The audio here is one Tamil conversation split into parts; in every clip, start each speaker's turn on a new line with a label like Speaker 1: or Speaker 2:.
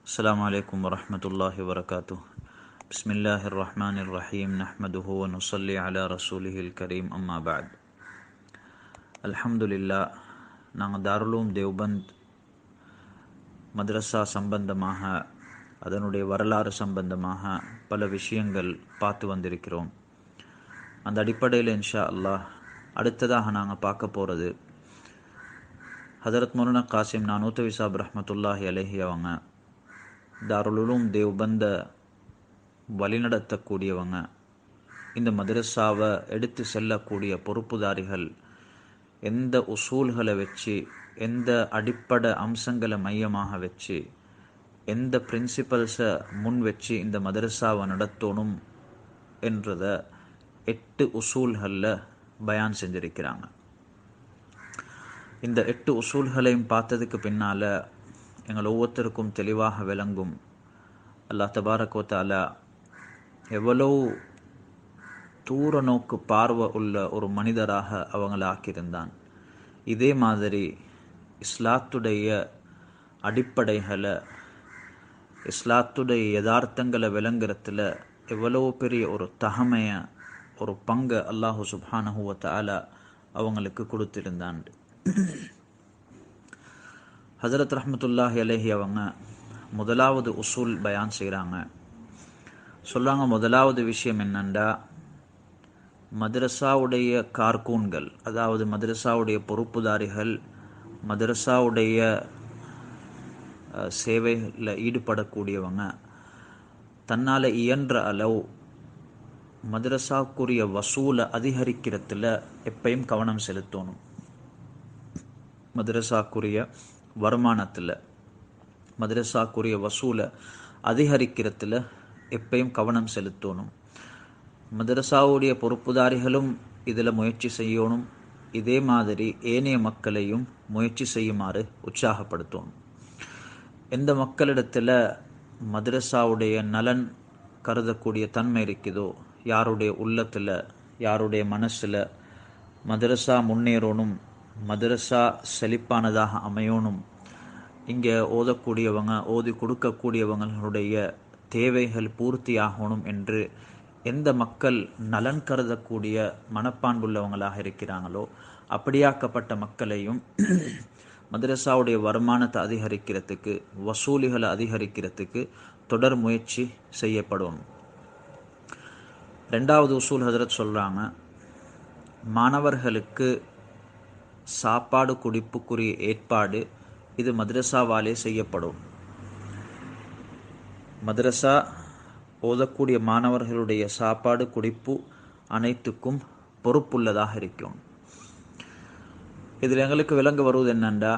Speaker 1: السلام عليكم ورحمة الله وبركاته. بسم الله الرحمن الرحيم نحمده ونصلي على رسوله الكريم أما بعد. الحمد لله. நாங்கள் தாருலூம் தேவ்பந்த் மദ്രസா சம்பந்தமாக அதனுடைய வரலாறு சம்பந்தமாக பல விஷயங்கள் பார்த்து வந்திருக்கிறோம். அந்த அடிப்படையில் இன்ஷா அல்லாஹ் அடுத்ததாக நாங்கள் பார்க்க போகிறது ஹதரத் மௌலானா காசிம் நானூத்தவி சாப் ரஹ்மத்துல்லாஹி அலைஹி அவங்க தாருலுலூம் தேவ்பந்த வழிநடத்தக்கூடியவங்க, இந்த மதரசாவை எடுத்து செல்லக்கூடிய பொறுப்புதாரிகள் எந்த உசூல்களை வச்சு, எந்த அடிப்படை அம்சங்களை மையமாக வச்சு, எந்த பிரின்சிபல்ஸை முன் வச்சு இந்த மதரசாவை நடத்தணும் என்றத 8 உசூல்களில் பயான் செஞ்சிருக்கிறாங்க. இந்த 8 உசூல்களையும் பார்த்ததுக்கு பின்னால் எங்கள் ஒவ்வொருத்தருக்கும் தெளிவாக விளங்கும் அல்லாஹ் தபாரக் வ தஆலா எவ்வளவு தூர நோக்கு பார்வை உள்ள ஒரு மனிதராக அவங்களை ஆக்கியிருந்தான். இதே மாதிரி இஸ்லாத்துடைய அடிப்படைகளை, இஸ்லாத்துடைய யதார்த்தங்களை விளங்குறதுல எவ்வளவு பெரிய ஒரு தகமையை, ஒரு பங்கை அல்லாஹு சுப்ஹானஹு வ தஆலா அவங்களுக்கு கொடுத்திருந்தான். ஹஜரத் ரஹ்மத்துல்லாஹி அலைஹி அவங்க முதலாவது உசூல் பயான் செய்கிறாங்க. சொல்கிறாங்க, முதலாவது விஷயம் என்னண்டா, மதரசாவுடைய கார்கூன்கள், அதாவது மதரசாவுடைய பொறுப்புதாரிகள், மதரசாவுடைய சேவையில் ஈடுபடக்கூடியவங்க தன்னால் இயன்ற அளவு மதரசாவுக்குரிய வசூலை அதிகரிக்கிறதுல எப்பயும் கவனம் செலுத்தணும். மதரசாக்குரிய வருமானத்தில், மதரசாக்குரிய வசூலை அதிகரிக்கிறதுல எப்பயும் கவனம் செலுத்தணும். மதரசாவுடைய பொறுப்புதாரிகளும் இதில் முயற்சி செய்யணும். இதே மாதிரி ஏனைய மக்களையும் முயற்சி செய்யுமாறு உற்சாகப்படுத்தணும். எந்த மக்களிடத்தில் மதரசாவுடைய நலன் கருதக்கூடிய தன்மை இருக்குதோ, யாருடைய உள்ளத்தில், யாருடைய மனசில் மதரசா முன்னேறணும், மதரசா செழிப்பானதாக அமையணும், இங்கே ஓதக்கூடியவங்க, ஓதி கொடுக்கக்கூடியவங்களுடைய தேவைகள் பூர்த்தி ஆகணும் என்று எந்த மக்கள் நலன் கருதக்கூடிய மனப்பான்புள்ளவங்களாக இருக்கிறாங்களோ அப்படியாக்கப்பட்ட மக்களையும் மதரசாவுடைய வருமானத்தை அதிகரிக்கிறதுக்கு, வசூலிகளை அதிகரிக்கிறதுக்கு தொடர் முயற்சி செய்யப்படும். 2வது உசூல் ஹஜரத் சொல்கிறாங்க, மாணவர்களுக்கு சாப்பாடு குடிப்புக்குரிய ஏற்பாடு இது மதரசாவாலே செய்யப்படும். மதரசா ஓதக்கூடிய மாணவர்களுடைய சாப்பாடு குடிப்பு அனைத்துக்கும் பொறுப்புள்ளதாக இருக்கும். இதில் எங்களுக்கு விளங்க வருவது என்னண்டா,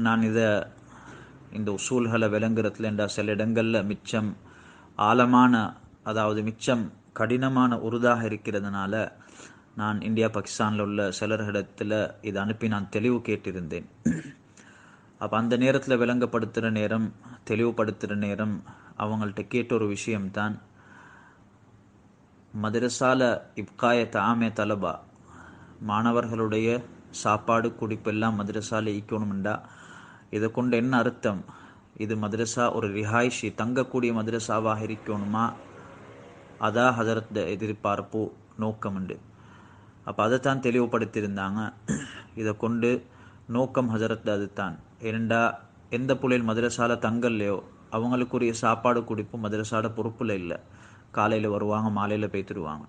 Speaker 1: நான் இந்த உசூல்களை விளங்குறதுலண்டா சில இடங்களில் மிச்சம் ஆழமான, அதாவது மிச்சம் கடினமான உருதாக இருக்கிறதுனால நான் இந்தியா பாகிஸ்தானில் உள்ள சிலர்களிடத்தில் இதை அனுப்பி நான் தெளிவு கேட்டிருந்தேன். அப்போ அந்த நேரத்தில் விளங்கப்படுத்துகிற நேரம், தெளிவுபடுத்துகிற நேரம் அவங்கள்ட்ட கேட்ட ஒரு விஷயம்தான், மதரசால இப்காய தாமே தலபா, மாணவர்களுடைய சாப்பாடு குடிப்பெல்லாம் மதரசால ஈக்கணும்டா இதை கொண்டு என்ன அர்த்தம்? இது மதரசா ஒரு ரிஹாய்ஷி, தங்கக்கூடிய மதரசாவாக இருக்கணுமா? அதான் ஹஜரத் எதிர்பார்ப்பு நோக்கம் உண்டு. அப்போ அதைத்தான் தெளிவுபடுத்தியிருந்தாங்க. இதை கொண்டு நோக்கம் ஹஜரத் அதுதான். ஏனெண்டா எந்த புள்ளையில் மதரசால தங்கல்லையோ அவங்களுக்குரிய சாப்பாடு குடிப்பு மதரசாட பொறுப்பில் இல்லை. காலையில் வருவாங்க, மாலையில் பேத்துருவாங்க.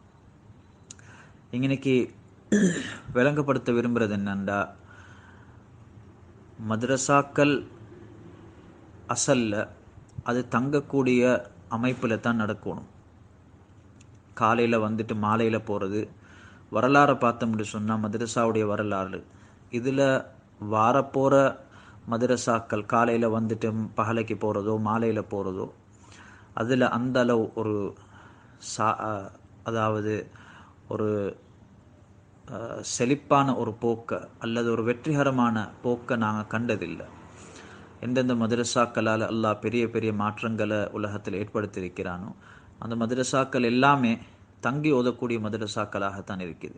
Speaker 1: இன்னைக்கு விளங்கப்படுத்த விரும்புகிறது என்னண்டா, மதரசாக்கள் அசல்ல அது தங்கக்கூடிய அமைப்பில் தான் நடக்கணும். காலையில் வந்துட்டு மாலையில் போகிறது, வரலாறை பார்த்தோம்னு சொன்னால் மதரசாவுடைய வரலாறு, இதில் வாரப்போகிற மதரசாக்கள் காலையில் வந்துட்டு பகலைக்கு போகிறதோ மாலையில் போகிறதோ அதில் அந்த அளவு ஒரு அதாவது ஒரு செழிப்பான ஒரு போக்கை அல்லது ஒரு வெற்றிகரமான போக்கை நாங்கள் கண்டதில்லை. எந்தெந்த மதரசாக்களால் அல்லாஹ் பெரிய பெரிய மாற்றங்களை உலகத்தில் ஏற்படுத்தியிருக்கிறானோ அந்த மதரசாக்கள் எல்லாமே தங்கி ஓதக்கூடிய மதரசாக்களாகத்தான் இருக்குது.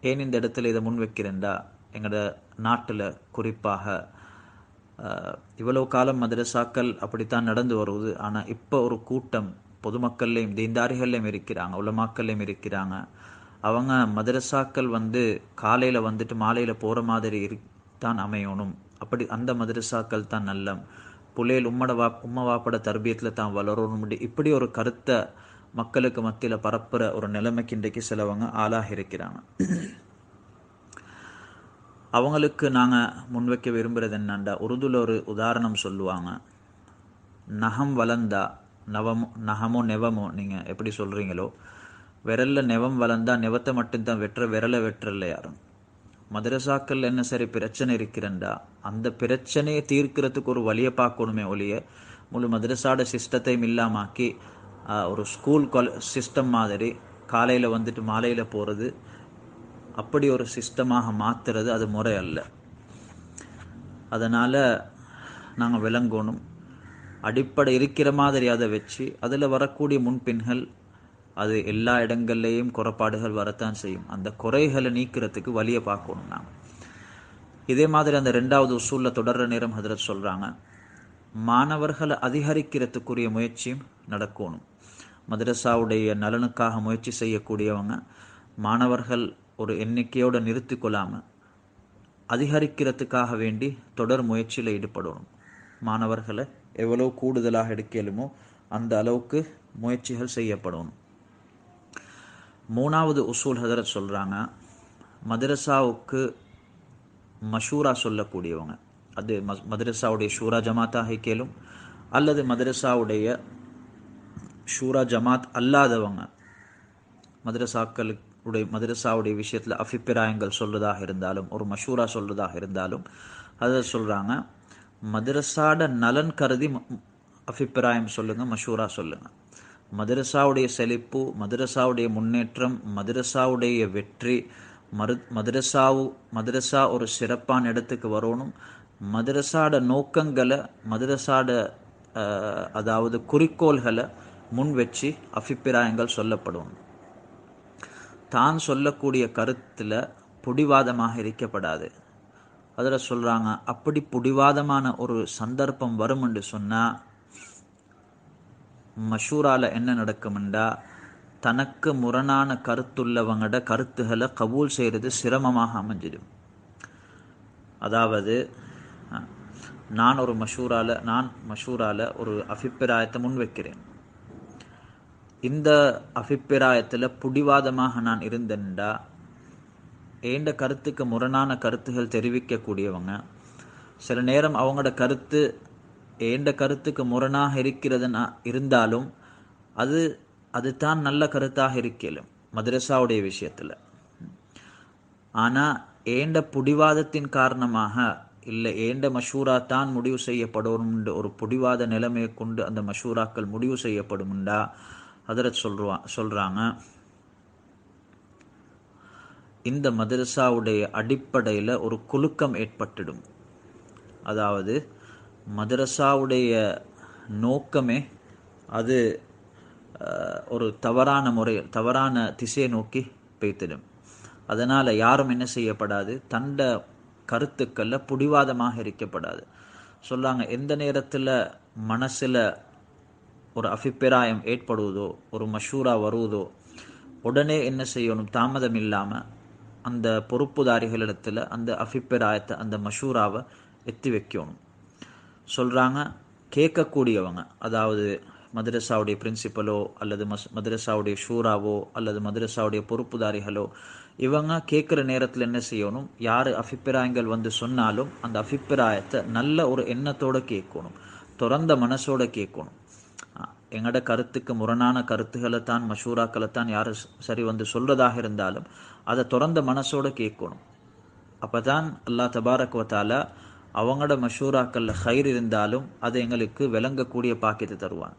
Speaker 1: ஏன் இந்த இடத்துல இதை முன்வைக்கிறேன்டா, எங்களோட நாட்டில் குறிப்பாக இவ்வளவு காலம் மதரசாக்கள் அப்படித்தான் நடந்து வருவது. ஆனால் இப்போ ஒரு கூட்டம் பொதுமக்கள்லையும் தீன்தாரிகள்லையும் இருக்கிறாங்க, உலமாக்கள்லையும் இருக்கிறாங்க. அவங்க மதரசாக்கள் காலையில் வந்துட்டு மாலையில் போகிற மாதிரி தான் அமையணும், அப்படி அந்த மதரசாக்கள் தான் நல்ல புள்ளையில் உம்மா வாப்பட தர்பியத்தில் தான் வளரணும், இப்படி ஒரு கருத்தை மக்களுக்கு மத்தியில் பரப்புற ஒரு நிலைமைக்கு இன்றைக்கு சிலவங்க ஆளாக இருக்கிறாங்க. அவங்களுக்கு நாங்கள் முன்வைக்க விரும்புகிறது என்னண்டா, உருதுல ஒரு உதாரணம் சொல்லுவாங்க. நகம் வளர்ந்தா நகமோ நெவமோ நீங்கள் எப்படி சொல்கிறீங்களோ, விரலில் நெவம் வளர்ந்தா நெவத்தை மட்டும்தான் விரலை வெட்டுறல யாரும். மதரசாக்கள் என்ன சரி பிரச்சனை இருக்கிறண்டா, அந்த பிரச்சனையை தீர்க்கிறதுக்கு ஒரு வழியை பார்க்கணுமே ஒழிய முழு மதரசாட சிஸ்டத்தையும் இல்லாமாக்கி ஒரு ஸ்கூல் சிஸ்டம் மாதிரி காலையில் வந்துட்டு மாலையில் போகிறது, அப்படி ஒரு சிஸ்டமாக மாற்றுறது அது முறை அல்ல. அதனால் நாங்கள் விளங்கணும், அடிப்படை இருக்கிற மாதிரி அதை வச்சு அதில் வரக்கூடிய முன்பின்கள் அது எல்லா இடங்கள்லேயும் குறைபாடுகள் வரத்தான் செய்யும். அந்த குறைகளை நீக்கிறதுக்கு வழியை பார்க்கணும் நாங்கள். இதே மாதிரி அந்த 2வது உசூலில் தொடர்ற நேரம் ஹதரத் சொல்கிறாங்க, மாணவர்களை அதிகரிக்கிறதுக்குரிய முயற்சியும் நடக்கணும். மதரசாவுடைய நலனுக்காக முயற்சி செய்யக்கூடியவங்க மாணவர்கள் ஒரு எண்ணிக்கையோடு நிறுத்தி கொள்ளாமல் அதிகரிக்கிறதுக்காக வேண்டி தொடர் முயற்சியில் ஈடுபடணும். மாணவர்களை எவ்வளோ கூடுதலாக எடுக்கலுமோ அந்த அளவுக்கு முயற்சிகள் செய்யப்படணும். 3வது உசூல் ஹதரத் சொல்கிறாங்க, மதரசாவுக்கு மஷூரா சொல்லக்கூடியவங்க, அது மதரசாவுடைய ஷூரா ஜமாத்தாக கேளும் அல்லது மதரசாவுடைய ஷூரா ஜமாத் அல்லாதவங்க மதரசாவுடைய விஷயத்தில் அபிப்பிராயங்கள் சொல்றதாக இருந்தாலும் ஒரு மஷூரா சொல்றதாக இருந்தாலும் அதை சொல்கிறாங்க, மதரசாட நலன் கருதி அபிப்பிராயம் சொல்லுங்க, மஷூரா சொல்லுங்க. மதரசாவுடைய செழிப்பு, மதரசாவுடைய முன்னேற்றம், மதரசாவுடைய வெற்றி, மதரசா ஒரு சிறப்பான இடத்துக்கு வரணும், மதரசாட நோக்கங்களை மதரசாட அதாவது குறிக்கோள்களை முன் வச்சு அபிப்பிராயங்கள் சொல்லப்படும். தான் சொல்லக்கூடிய கருத்தில் புடிவாதமாக இருக்கப்படாது. அதில் சொல்கிறாங்க, அப்படி புடிவாதமான ஒரு சந்தர்ப்பம் வரும் என்று சொன்னால் மஷூரால என்ன நடக்கும்ண்டா, தனக்கு முரணான கருத்துள்ளவங்களோட கருத்துக்களை கபூல் செய்கிறது சிரமமாக அமைஞ்சிடும். அதாவது நான் மஷூரால ஒரு அபிப்பிராயத்தை முன்வைக்கிறேன், இந்த அபிப்பிராயத்தில் புடிவாதமாக நான் இருந்தேன்டா ஏண்ட கருத்துக்கு முரணான கருத்துகள் தெரிவிக்கக்கூடியவங்க சில நேரம் அவங்களோட கருத்து ஏண்ட கருத்துக்கு முரணாக இருக்கிறதுனா இருந்தாலும் அது தான் நல்ல கருத்தாக இருக்கலும் மதரசாவுடைய விஷயத்தில். ஆனால் ஏண்ட புடிவாதத்தின் காரணமாக இல்லை ஏண்ட மஷூரா தான் முடிவு செய்யப்படும் ஒரு புடிவாத நிலைமையை கொண்டு அந்த மஷூராக்கள் முடிவு செய்யப்படும்டா ஹதரத் சொல்கிறாங்க, இந்த மதரசாவுடைய அடிப்படையில் ஒரு குலுக்கம் ஏற்பட்டுடும். அதாவது மதரசாவுடைய நோக்கமே அது ஒரு தவறான திசையை நோக்கி போய்த்திடும். அதனால் யாரும் என்ன செய்யப்படாது, தண்ட கருத்துக்களில் புடிவாதமாக இருக்கப்படாது. சொல்லாங்க, எந்த நேரத்தில் மனசில் ஒரு அபிப்பிராயம் ஏற்படுவதோ ஒரு மஷூரா வருவதோ உடனே என்ன செய்யணும், தாமதம் இல்லாமல் அந்த பொறுப்புதாரிகளிடத்தில் அந்த அபிப்பிராயத்தை அந்த மஷூராவை எத்தி வைக்கணும். சொல்கிறாங்க, கேட்கக்கூடியவங்க, அதாவது மதரசாவுடைய பிரின்சிபலோ அல்லது மதரசாவுடைய ஷூராவோ அல்லது மதரசாவுடைய பொறுப்புதாரிகளோ இவங்க கேட்குற நேரத்தில் என்ன செய்யணும், யார் அபிப்பிராயங்கள் சொன்னாலும் அந்த அபிப்பிராயத்தை நல்ல ஒரு எண்ணத்தோடு கேட்கணும், திறந்த மனசோடு கேட்கணும். எங்களோட கருத்துக்கு முரணான கருத்துக்களை தான் மஷூராக்களை தான் யார் சரி சொல்கிறதாக இருந்தாலும் அதை திறந்த மனசோடு கேட்கணும். அப்போ தான் அல்லாஹ் தபாரக் வ தஆலா அவங்களோட மஷூராக்களில் ஹைர் இருந்தாலும் அதை எங்களுக்கு விளங்கக்கூடிய பாக்கியத்தை தருவான்.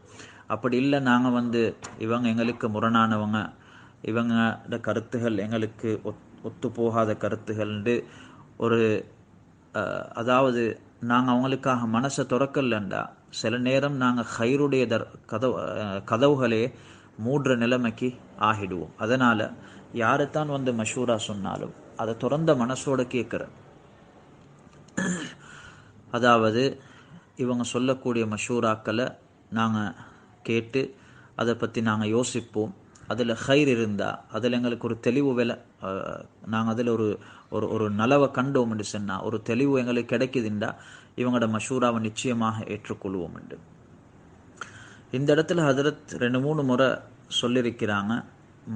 Speaker 1: அப்படி இல்லை, நாங்கள் இவங்க எங்களுக்கு முரணானவங்க, இவங்களோட கருத்துகள் எங்களுக்கு ஒத்து போகாத கருத்துகள்ண்டு ஒரு அதாவது நாங்கள் அவங்களுக்காக மனசை திறக்கலண்டா சில நேரம் நாங்கள் ஹைருடைய கதவுகளே மூடுற நிலைமைக்கு ஆகிடுவோம். அதனால் யாரைத்தான் மஷூரா சொன்னாலும் அதை திறந்த மனசோட கேட்குற அதாவது இவங்க சொல்லக்கூடிய மஷூராக்களை நாங்கள் கேட்டு அதை பற்றி நாங்கள் யோசிப்போம். அதில் ஹைர் இருந்தால், அதில் எங்களுக்கு ஒரு தெளிவு நாங்கள் அதில் ஒரு ஒரு ஒரு நலவை கண்டோம் என்று சொன்னால், ஒரு தெளிவு எங்களுக்கு கிடைக்குதுண்டா இவங்களோட மஷூராவை நிச்சயமாக ஏற்றுக்கொள்வோம் என்று. இந்த இடத்துல ஹதரத் 2-3 முறை சொல்லியிருக்கிறாங்க,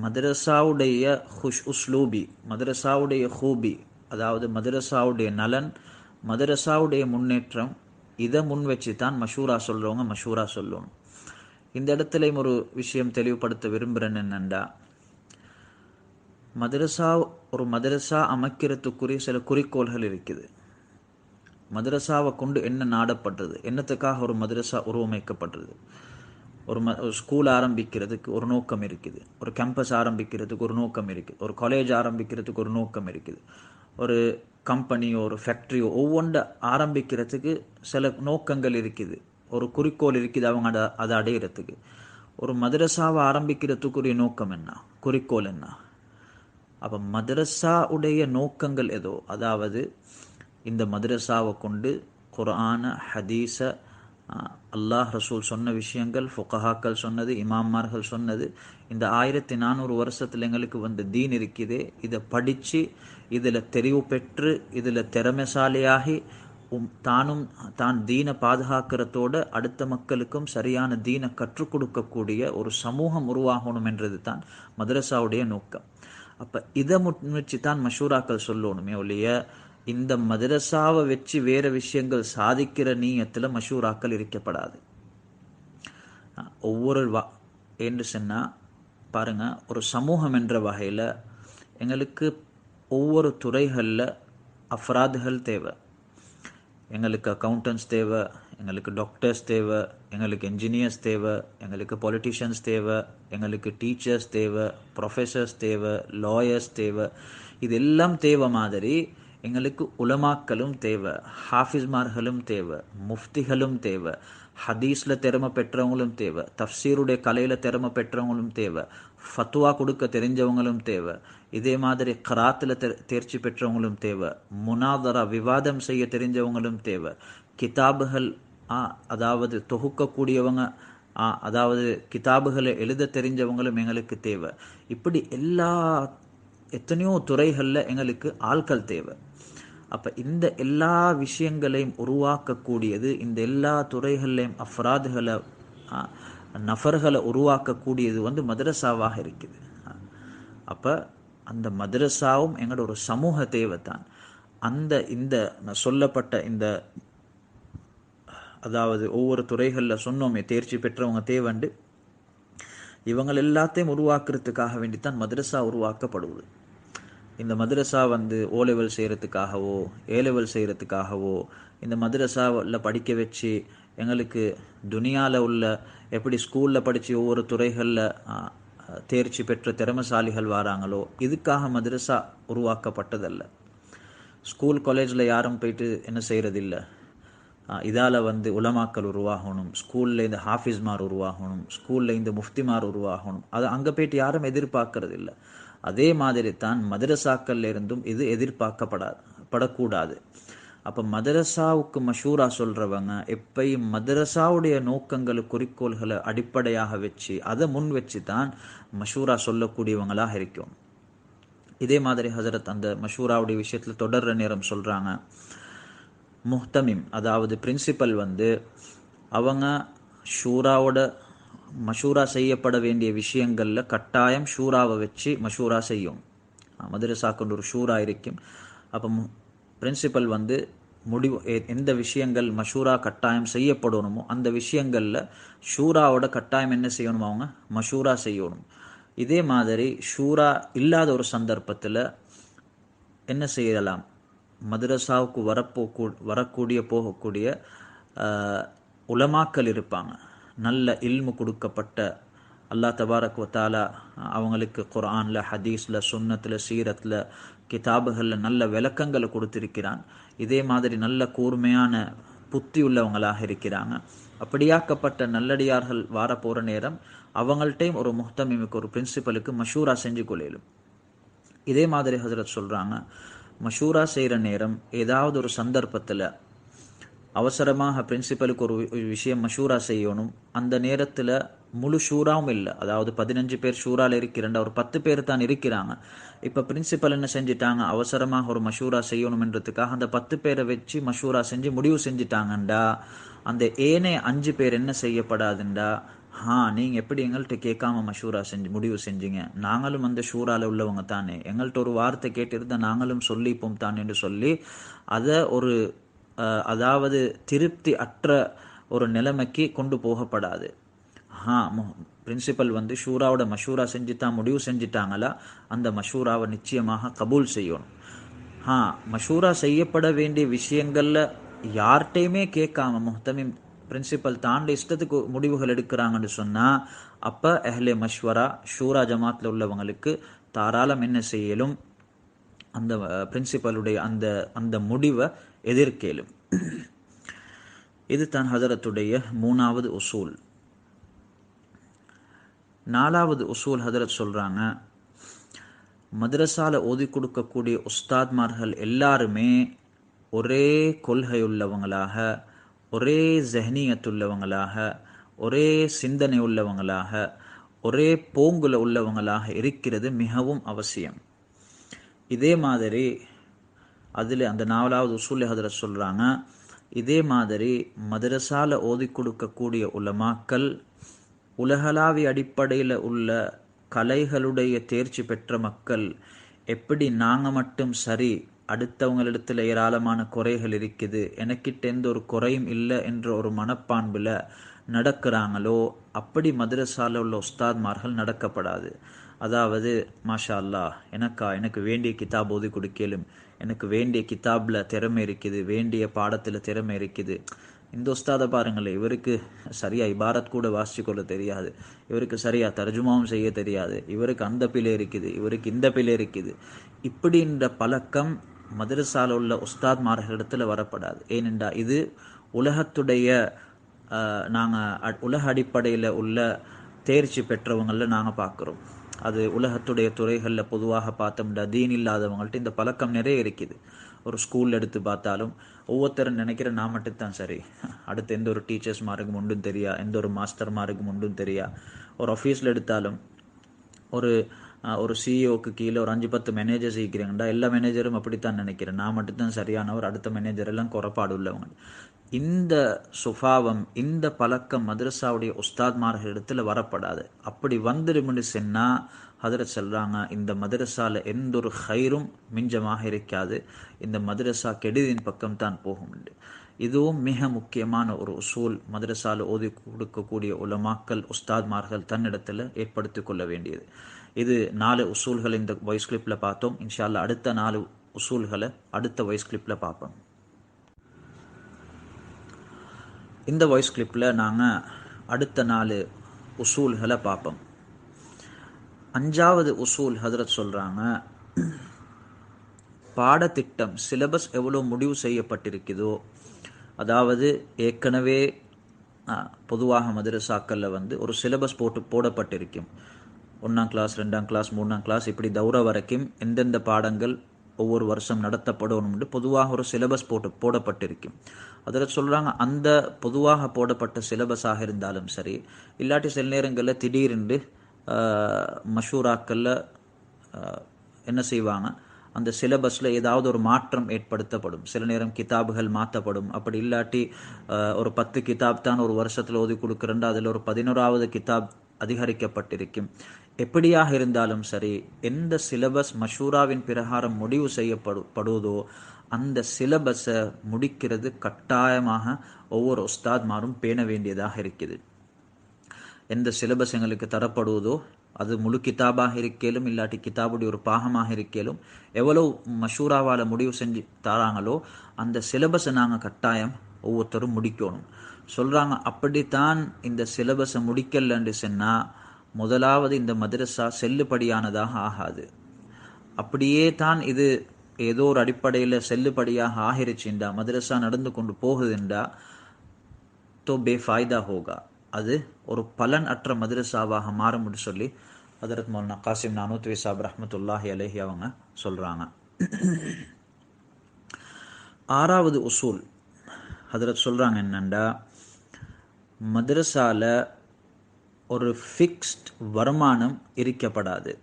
Speaker 1: மதரசாவுடைய உஸ்லூபி, மதரசாவுடைய ஹூபி, அதாவது மதரசாவுடைய நலன், மதரசாவுடைய முன்னேற்றம், இதை முன் வச்சு தான் மஷூரா சொல்கிறவங்க மஷூரா சொல்லணும். இந்த இடத்துலையும் ஒரு விஷயம் தெளிவுபடுத்த விரும்புகிறேன். என்னென்னா, ஒரு மதரசா அமைக்கிறதுக்குரிய சில குறிக்கோள்கள் இருக்குது. மதரசாவை கொண்டு என்ன நாடப்படுறது, என்னத்துக்காக ஒரு மதரசா உருவமைக்கப்படுறது. ஒரு ஸ்கூல் ஆரம்பிக்கிறதுக்கு ஒரு நோக்கம் இருக்குது, ஒரு கேம்பஸ் ஆரம்பிக்கிறதுக்கு ஒரு நோக்கம் இருக்குது, ஒரு காலேஜ் ஆரம்பிக்கிறதுக்கு ஒரு நோக்கம் இருக்குது, ஒரு கம்பெனியோ ஒரு ஃபேக்ட்ரியோ ஒவ்வொன்று ஆரம்பிக்கிறதுக்கு சில நோக்கங்கள் இருக்குது, ஒரு குறிக்கோள் இருக்குது அவங்க அதை அடையிறதுக்கு. ஒரு மதரசாவை ஆரம்பிக்கிறதுக்குரிய நோக்கம் என்ன, குறிக்கோள் என்ன? அப்போ மதரசாவுடைய நோக்கங்கள் ஏதோ, அதாவது இந்த மதரசாவை கொண்டு குர்ஆன ஹதீஸ, அல்லாஹ் ரசூல் சொன்ன விஷயங்கள், ஃபுகஹாக்கள் சொன்னது, இமாமார்கள் சொன்னது, இந்த 1400 வருஷத்தில் எங்களுக்கு வந்த தீன் இருக்குதே, இதை படித்து இதில் தெரிவு பெற்று இதில் திறமைசாலியாகி தான் தீனை பாதுகாக்கிறதோடு அடுத்த மக்களுக்கும் சரியான தீனை கற்றுக் கொடுக்கக்கூடிய ஒரு சமூகம் உருவாகணும் என்றது தான் மதரசாவுடைய நோக்கம். அப்போ இதை முன்வச்சு தான் மஷூராக்கள் சொல்லணுமே ஒழிய, இந்த மதரசாவை வச்சு வேறு விஷயங்கள் சாதிக்கிற நீயத்தில் மஷூராக்கள் இருக்கப்படாது. ஒவ்வொரு என்று சொன்னால் பாருங்கள், ஒரு சமூகம் என்ற வகையில் எங்களுக்கு ஒவ்வொரு துறைகளில் அஃப்ராதுகள் தேவை. எங்களுக்கு அக்கௌண்டன்ஸ் தேவை, எங்களுக்கு டாக்டர்ஸ் தேவை, எங்களுக்கு என்ஜினியர்ஸ் தேவை, எங்களுக்கு பொலிட்டிஷியன்ஸ் தேவை, எங்களுக்கு டீச்சர்ஸ் தேவை, ப்ரொஃபஸர்ஸ் தேவை, லாயர்ஸ் தேவை. இதெல்லாம் தேவை மாதிரி எங்களுக்கு உலமாக்களும் தேவை, ஹாஃபிஸ்மார்களும் தேவை, முஃப்திகளும் தேவை, ஹதீஸில் திறமை பெற்றவங்களும் தேவை, தஃப்சீருடைய கலையில் திறமை பெற்றவங்களும் தேவை, ஃபத்வா கொடுக்க தெரிஞ்சவங்களும் தேவை, இதே மாதிரி கராத்தில் தேர்ச்சி பெற்றவங்களும் தேவை, முனாதரா விவாதம் செய்ய தெரிஞ்சவங்களும் தேவை, கிதாபுகள் அதாவது தொகுக்கக்கூடியவங்க, அதாவது கிதாபுகளை எழுத தெரிஞ்சவங்களும் எங்களுக்கு தேவை. இப்படி எத்தனையோ துறைகளில் எங்களுக்கு ஆட்கள் தேவை. அப்போ இந்த எல்லா விஷயங்களையும் உருவாக்கக்கூடியது, இந்த எல்லா துறைகள்லையும் அஃப்ராதுகளை, நஃபர்களை உருவாக்கக்கூடியது மதரசாவாக இருக்குது. அப்போ அந்த மதரசாவும் எங்களோட ஒரு சமூக தேவை தான். இந்த சொல்லப்பட்ட இந்த, அதாவது ஒவ்வொரு துறைகளில் சொன்னோமே தேர்ச்சி பெற்றவங்க தேவைண்டு, இவங்க எல்லாத்தையும் உருவாக்குறதுக்காக வேண்டித்தான் மதரசா உருவாக்கப்படுவது. இந்த மதரசா ஓ லெவல் செய்கிறதுக்காகவோ ஏ லெவல் செய்கிறதுக்காகவோ இந்த மதரசாவில் படிக்க வச்சு எங்களுக்கு துனியாவில் உள்ள எப்படி ஸ்கூலில் படித்து ஒவ்வொரு துறைகளில் தேர்ச்சி பெற்ற திறமைசாலிகள் வராங்களோ, இதுக்காக மதரசா உருவாக்கப்பட்டதல்ல. ஸ்கூல் காலேஜில் யாரும் போயிட்டு என்ன செய்கிறதில்லை, இதால் உலமாக்கள் உருவாகணும், ஸ்கூலில் இந்த ஹாஃபிஸ்மார் உருவாகணும், ஸ்கூலில் இந்த முஃப்திமார் உருவாகணும், அது அங்கே போயிட்டு யாரும் எதிர்பார்க்கறது இல்லை. அதே மாதிரி தான் மதரசாக்கள்ல இருந்தும் இது எதிர்பார்க்கப்படக்கூடாது. அப்போ மதரசாவுக்கு மஷூரா சொல்கிறவங்க எப்பயும் மதரசாவுடைய நோக்கங்கள் குறிக்கோள்களை அடிப்படையாக வச்சு அதை முன் வச்சு தான் மஷூரா சொல்லக்கூடியவங்களாக இருக்கும். இதே மாதிரி ஹசரத் அந்த மஷூராவுடைய விஷயத்தில் தொடர்ற நேரம் சொல்கிறாங்க, முஹ்தமிம் அதாவது பிரின்சிபல் அவங்க ஷூராவோட மஷூரா செய்யப்பட வேண்டிய விஷயங்களில் கட்டாயம் ஷூராவை வச்சு மஷூரா செய்யும். மதரசாக்கு ஒரு ஷூரா இருக்கும். அப்போ பிரின்சிபல் முடிவு எந்த விஷயங்கள் மஷூரா கட்டாயம் செய்யப்படணுமோ அந்த விஷயங்களில் ஷூராவோட கட்டாயம் என்ன செய்யணும், அவங்க மஷூரா செய்யணும். இதே மாதிரி ஷூரா இல்லாத ஒரு சந்தர்ப்பத்தில் என்ன செய்யலாம், மதரசாவுக்கு போகக்கூடிய உலமாக்கள் இருப்பாங்க, நல்ல இல்மு கொடுக்கப்பட்ட, அல்லாஹ் தபாரக் வ தஆலா அவங்களுக்கு குர்ஆனில் ஹதீஸில் சுன்னத்தில் சீரத்தில் கிதாபுகளில் நல்ல விளக்கங்களை கொடுத்திருக்கிறான். இதே மாதிரி நல்ல கூர்மையான புத்தி உள்ளவங்களாக இருக்கிறாங்க. அப்படியாக்கப்பட்ட நல்லடியார்கள் போகிற நேரம் அவங்கள்ட்டையும் ஒரு முஹ்தமிமுக்கு ஒரு பிரின்சிபலுக்கு மஷூரா செஞ்சு கொள்ளும். இதே மாதிரி ஹசரத் சொல்கிறாங்க, மஷூரா செய்கிற நேரம் ஏதாவது ஒரு சந்தர்ப்பத்தில் அவசரமாக பிரின்சிபலுக்கு ஒரு விஷயம் மஷூரா செய்யணும். அந்த நேரத்தில் முழு ஷூராவும் இல்லை, அதாவது 15 பேர் ஷூராவில் இருக்கிறாங்க, ஒரு 10 பேர் தான் இருக்கிறாங்க. இப்போ பிரின்சிபல் என்ன செஞ்சிட்டாங்க, அவசரமாக ஒரு மஷூரா செய்யணும்ன்றதுக்காக அந்த 10 பேரை வச்சு மஷூரா செஞ்சு முடிவு செஞ்சிட்டாங்கண்டா, அந்த ஏனே 5 பேர் என்ன செய்யப்படாதுண்டா, நீங்கள் எப்படி எங்கள்கிட்ட கேட்காம மஷூரா செஞ்சு முடிவு செஞ்சீங்க, நாங்களும் அந்த ஷூராவில் உள்ளவங்க தானே, எங்கள்கிட்ட ஒரு வார்த்தை கேட்டிருந்தா நாங்களும் சொல்லிப்போம் தான் என்று சொல்லி அதை ஒரு அதாவது திருப்தி அற்ற ஒரு நிலைமைக்கு கொண்டு போகப்படாது. பிரின்சிபல் வந்து ஷூராவோட மஷூரா செஞ்சு தான் முடிவு செஞ்சிட்டாங்களா, அந்த மஷூராவை நிச்சயமாக கபூல் செய்யணும். மஷூரா செய்யப்பட வேண்டிய விஷயங்கள்ல யார்கிட்டையுமே கேட்காம முஹ்தமிம் பிரின்சிபல் தாண்ட இஷ்டத்துக்கு முடிவுகள் எடுக்கிறாங்கன்னு சொன்னா, அப்ப அஹ்லே மஷ்வரா ஷூரா ஜமாத்தில் உள்ளவங்களுக்கு தாராளம் என்ன செய்யலும், அந்த பிரின்சிபலுடைய அந்த அந்த முடிவை எதிர்க்கேலும். இது தான் ஹதரத்துடைய 3வது உசூல். 4வது உசூல் ஹதரத் சொல்றாங்க, மதரசால ஓதி கொடுக்கக்கூடிய உஸ்தாத்மார்கள் எல்லாருமே ஒரே கொள்கையுள்ளவங்களாக, ஒரே ஜஹ்னியத்துள்ளவங்களாக, ஒரே சிந்தனை உள்ளவங்களாக, ஒரே போங்குல உள்ளவங்களாக இருக்கிறது மிகவும் அவசியம். இதே மாதிரி அதில் அந்த 4வது உசூல் ஹதரத் சொல்றாங்க, இதே மாதிரி மதரசால ஓதி கொடுக்கக்கூடிய உலமாக்கள் உலகளாவிய அடிப்படையில் உள்ள கலைகளுடைய தேர்ச்சி பெற்ற மக்கள் எப்படி நாங்கள் மட்டும் சரி, அடுத்தவங்களிடத்தில் ஏராளமான குறைகள் இருக்குது, எனக்கிட்ட எந்த ஒரு குறையும் இல்லை என்ற ஒரு மனப்பான்பில் நடக்கிறாங்களோ, அப்படி மதரசால உள்ள உஸ்தாத்மார்கள் நடக்கப்படாது. அதாவது மாஷா அல்லா, எனக்கு வேண்டிய கிதாப் ஓதி கொடுக்கலும், எனக்கு வேண்டிய கிதாபில் திறமை இருக்குது, வேண்டிய பாடத்தில் திறமை இருக்குது, இந்த உஸ்தாதை பாருங்களேன், இவருக்கு சரியா இபாரத் கூட வாசிச்சு கொள்ள தெரியாது, இவருக்கு சரியா தர்ஜுமாவும் செய்ய தெரியாது, இவருக்கு அந்த பிழை இருக்குது, இவருக்கு இந்த பிழை இருக்குது, இப்படின்ற பழக்கம் மதரசால உள்ள உஸ்தாத்மார்களிடத்தில் வரப்படாது. ஏனென்றா இது உலகத்துடைய நாங்கள் உலக அடிப்படையில் உள்ள தேர்ச்சி பெற்றவங்களில் நாங்கள் பார்க்குறோம். அது உலகத்துடைய துறைகளில் பொதுவாக பார்த்தோம்னா தீன் இல்லாதவங்கள்ட்ட இந்த பழக்கம் நிறைய இருக்குது. ஒரு ஸ்கூலில் எடுத்து பார்த்தாலும் ஒவ்வொருத்தரும் நினைக்கிற நான் மட்டும்தான் சரி, அடுத்து எந்த ஒரு டீச்சர்ஸ் மாருக்கும் உண்டும் தெரியா, எந்த ஒரு மாஸ்டர் மாருக்கும் உண்டும் தெரியா. ஒரு ஆஃபீஸில் எடுத்தாலும் ஒரு சிஇஓக்கு கீழே ஒரு 5-10 மேனேஜர்ஸ் இருக்கிறாங்கடா, எல்லா மேனேஜரும் அப்படித்தான் நினைக்கிறேன், நான் மட்டும்தான் சரியானவர், அடுத்த மேனேஜர் எல்லாம் குறைபாடு உள்ளவங்க. இந்த சுபாவம், இந்த பழக்கம் மதரசாவுடைய உஸ்தாத்மார்கள் இடத்துல வரப்படாது. அப்படி வந்துடும்னு சொன்னா ஹதரத் சொல்றாங்க, இந்த மதரசால எந்த ஒரு ஹைரும் மிஞ்சமாக இருக்காது, இந்த மதரசா கெடுதின் பக்கம் தான் போகும். இதுவும் மிக முக்கியமான ஒரு உசூல், மதரசால ஓதி கொடுக்கக்கூடிய உலமாக்கள் உஸ்தாத்மார்கள் தன்னிடத்துல ஏற்படுத்தி கொள்ள வேண்டியது. இது 4 உசூல்கள் இந்த வாய்ஸ் கிளிப்ல பார்த்தோம். இன்ஷா அல்லாஹ் அடுத்த 4 உசூல்களை அடுத்த வாய்ஸ் கிளிப்ல பார்ப்போம். இந்த வாய்ஸ் கிளிப்பில் நாங்கள் அடுத்த 4 உசூல்களை பார்ப்போம். 5வது உசூல் ஹதரத் சொல்கிறாங்க, பாடத்திட்டம் சிலபஸ் எவ்வளோ முடிவு செய்யப்பட்டிருக்குதோ, அதாவது ஏற்கனவே பொதுவாக மதரசாக்களில் வந்து ஒரு சிலபஸ் போடப்பட்டிருக்கும். 1ஆம் கிளாஸ் 2ஆம் கிளாஸ் 3ஆம் கிளாஸ் இப்படி தௌரா வரைக்கும் எந்தெந்த பாடங்கள் ஒவ்வொரு வருஷம் நடத்தப்படணும் பொதுவாக ஒரு சிலபஸ் போடப்பட்டிருக்கும். அதில் சொல்கிறாங்க, அந்த பொதுவாக போடப்பட்ட சிலபஸாக இருந்தாலும் சரி, இல்லாட்டி சில நேரங்களில் திடீரென்று மஷூராக்களில் என்ன செய்வாங்க, அந்த சிலபஸில் ஏதாவது ஒரு மாற்றம் ஏற்படுத்தப்படும். சில நேரம் கிதாபுகள் மாற்றப்படும். அப்படி இல்லாட்டி ஒரு 10 கிதாப் தான் ஒரு வருஷத்தில் ஓதி கொடுக்குறேன், அதில் ஒரு 11வது கிதாப் அதிகரிக்கப்பட்டிருக்கும். எப்படியாக இருந்தாலும் சரி, எந்த சிலபஸ் மஷூராவின் பிரகாரம் முடிவு செய்யப்படுவதோ அந்த சிலபஸை முடிக்கிறது கட்டாயமாக ஒவ்வொரு உஸ்தாத்மாரும் பேண வேண்டியதாக இருக்குது. எந்த சிலபஸ் எங்களுக்கு தரப்படுவதோ அது முழு கிதாபாக இருக்கலும், இல்லாட்டி கிதாபுடைய ஒரு பாகமாக இருக்கலும், எவ்வளவு மஷூராவால் முடிவு செஞ்சு தராங்களோ அந்த சிலபஸை நாங்கள் கட்டாயம் ஒவ்வொருத்தரும் முடிக்கணும் சொல்கிறாங்க. அப்படித்தான் இந்த சிலபஸை முடிக்கலன்னு சொன்னால் முதலாவது இந்த மதரசா செல்லுபடியானதாக ஆகாது. அப்படியே தான் இது ஏதோ ஒரு அடிப்படையில் செல்லுபடியாக ஆகிருச்சுண்டா, மதரசா நடந்து கொண்டு போகுதுண்டா, தோ பேஃபாய்தா ஹோகா, அது ஒரு பலன் அற்ற மதரசாவாக மாறும்னு சொல்லி ஹதரத் மௌலானா காசிம் நானூத்வி சாப் ரஹ்மத்துல்லாஹி அலைஹி அவங்க சொல்கிறாங்க. 6வது உசூல் ஹதரத் சொல்கிறாங்க என்னண்டா, மதரசால ஒரு ஃபிக்ஸ்ட் வருமானம் இருக்கப்படாது.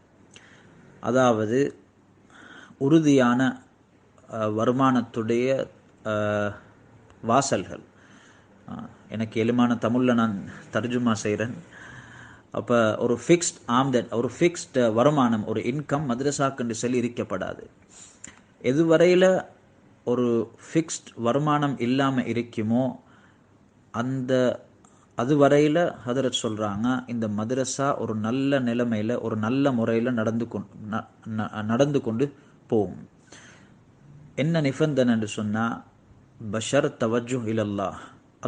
Speaker 1: அதாவது உறுதியான வருமானத்துடைய வாசல்கள். எனக்கு எளிமான தமிழில் நான் தர்ஜுமா செய்கிறேன். அப்போ ஒரு ஃபிக்ஸ்ட் ஆம்தன், ஒரு ஃபிக்ஸ்ட் வருமானம், ஒரு இன்கம் மதரசாக்குன்னு சொல்லி இருக்கப்படாது. எதுவரையில் ஒரு ஃபிக்ஸ்ட் வருமானம் இல்லாமல் இருக்குமோ அதுவரையில் ஹதரத் சொல்கிறாங்க, இந்த மதரசா ஒரு நல்ல நிலைமையில், ஒரு நல்ல முறையில் நடந்து கொண்டு போகும். என்ன நிபந்தனை என்று சொன்னால், பஷர் தவஜு இலல்லாஹ்,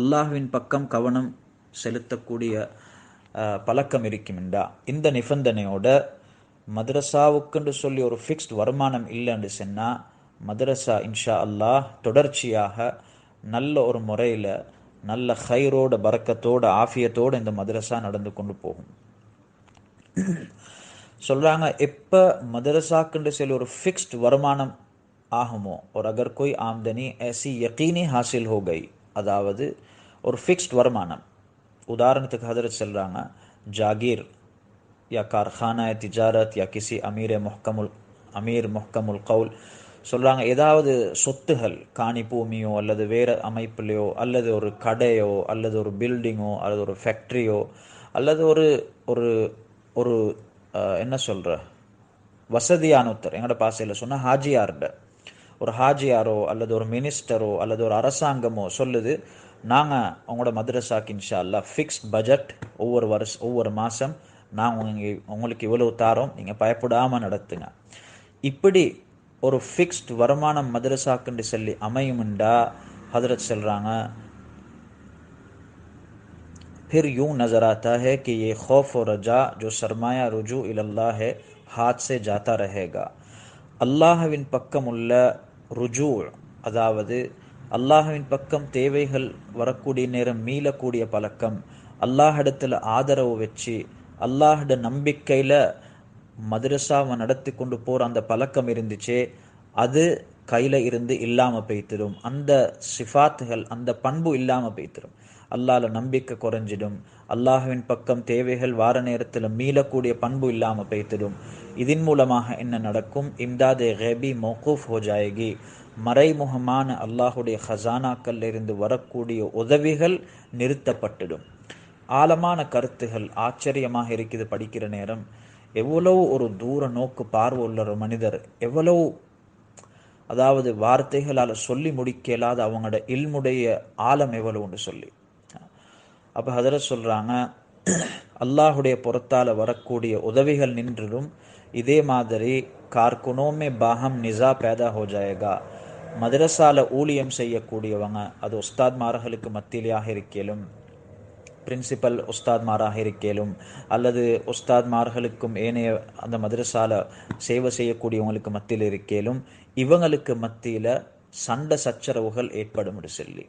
Speaker 1: அல்லாஹ்வின் பக்கம் கவனம் செலுத்தக்கூடிய பழக்கம் இருக்குமெண்டா, இந்த நிபந்தனையோட மதரசாவுக்குன்னு சொல்லி ஒரு ஃபிக்ஸ்ட் வருமானம் இல்லைன்னு சொன்னால், மதரசா இன்ஷா அல்லாஹ் தொடர்ச்சியாக நல்ல ஒரு முறையில், நல்ல ஹைரோட பரக்கத்தோட ஆஃபியத்தோடு இந்த மதரசா நடந்து கொண்டு போகும். சொல்கிறாங்க, எப்போ மதரசாக்குன்னு சொல்லி ஒரு ஃபிக்ஸ்ட் வருமானம் ஆகுமோ, और अगर कोई आमदनी ऐसी यकीनी हासिल हो गई, அதாவது ஒரு ஃபிக்ஸ்ட் வருமானம். உதாரணத்துக்கு ஹதரத் சொல்கிறாங்க, ஜாகீர் या कारखाना तिजारत या किसी अमीर मुहकमुल कौल சொல்கிறாங்க, ஏதாவது சொத்துகள், காணி பூமியோ அல்லது வேறு அமைப்புலையோ அல்லது ஒரு கடையோ அல்லது ஒரு பில்டிங்கோ அல்லது ஒரு ஃபேக்ட்ரியோ அல்லது ஒரு ஒரு ஒரு என்ன சொல்கிற வசதியான ஒருத்தர், எங்களோட பாசையில் சொன்னால் ஹாஜியார்ட ஒரு ஹாஜியாரோ அல்லது ஒரு மினிஸ்டரோ அல்லது ஒரு அரசாங்கமோ சொல்லுது, நாங்கள் உங்களோட மதரசாக்கு இன்ஷா அல்லாஹ் ஃபிக்ஸ்ட் பட்ஜெட் ஒவ்வொரு மாதம் நாங்கள் உங்களுக்கு இவ்வளவு தாரோம், நீங்கள் பயப்படாமல் நடத்துங்க. இப்படி ஒரு ஃபிக்ஸ்ட் வருமானம் மதரசாக்குன்னு சொல்லி அமையும்ண்டா ஹதரத் சொல்கிறாங்க, फिर यूं नज़र आता है कि ये खौफ और रजा जो सरमाया रुजू इल्लाह है हाथ से जाता रहेगा. அல்லாஹ்வின் பக்கம் உள்ள ருஜூ, அதாவது அல்லாஹ்வின் பக்கம் தேவைகள் வரக்கூடிய நேரம் மீளக்கூடிய பழக்கம், அல்லாஹிடத்தில் ஆதரவு வச்சு அல்லாஹிட நம்பிக்கையில் மதரசாவை நடத்தி கொண்டு போகிற அந்த பழக்கம் இருந்துச்சே, அது கையில் இருந்து இல்லாமல் போய்த்திடும். அந்த சிஃபாத்துகள், அந்த பண்பு இல்லாமல் போய்த்திடும். அல்லாஹ்ல நம்பிக்கை குறைஞ்சிடும். அல்லாஹ்வின் பக்கம் தேவைகள் வார நேரத்தில் மீளக்கூடிய பண்பு இல்லாமல் போய்த்திடும். இதன் மூலமாக என்ன நடக்கும்? இம்தாதே கைபி மௌகூஃப் ஹோ ஜாயேகி, மறைமுகமான அல்லாஹுடைய ஹசானாக்கள் இருந்து வரக்கூடிய உதவிகள் நிறுத்தப்பட்டுடும். ஆழமான கருத்துகள் ஆச்சரியமாக இருக்குது. படிக்கிற நேரம் எவ்வளவு ஒரு தூர நோக்கு பார்வை உள்ள ஒரு மனிதர், எவ்வளவு, அதாவது வார்த்தைகளால் சொல்லி முடிக்கலாத அவங்களோட இல்முடைய ஆழம் எவ்வளவுன்னு சொல்லி. அப்போ ஹதரத் சொல்கிறாங்க, அல்லாஹுடைய புறத்தால் வரக்கூடிய உதவிகள் நின்றுடும். இதே மாதிரி கார்குனோமே பாகம் நிசா பேதா ஹோ ஜாயேகா, மதரசால ஊழியம் செய்யக்கூடியவங்க, அது உஸ்தாத்மார்களுக்கு மத்தியிலாக இருக்கலும், பிரின்சிபல் உஸ்தாத்மாராக இருக்கலும், அல்லது உஸ்தாத்மார்களுக்கும் ஏனைய அந்த மதரசால சேவை செய்யக்கூடியவங்களுக்கு மத்தியில் இருக்கலும், இவங்களுக்கு மத்தியில் சண்டை சச்சரவுகள் ஏற்படும் சொல்லி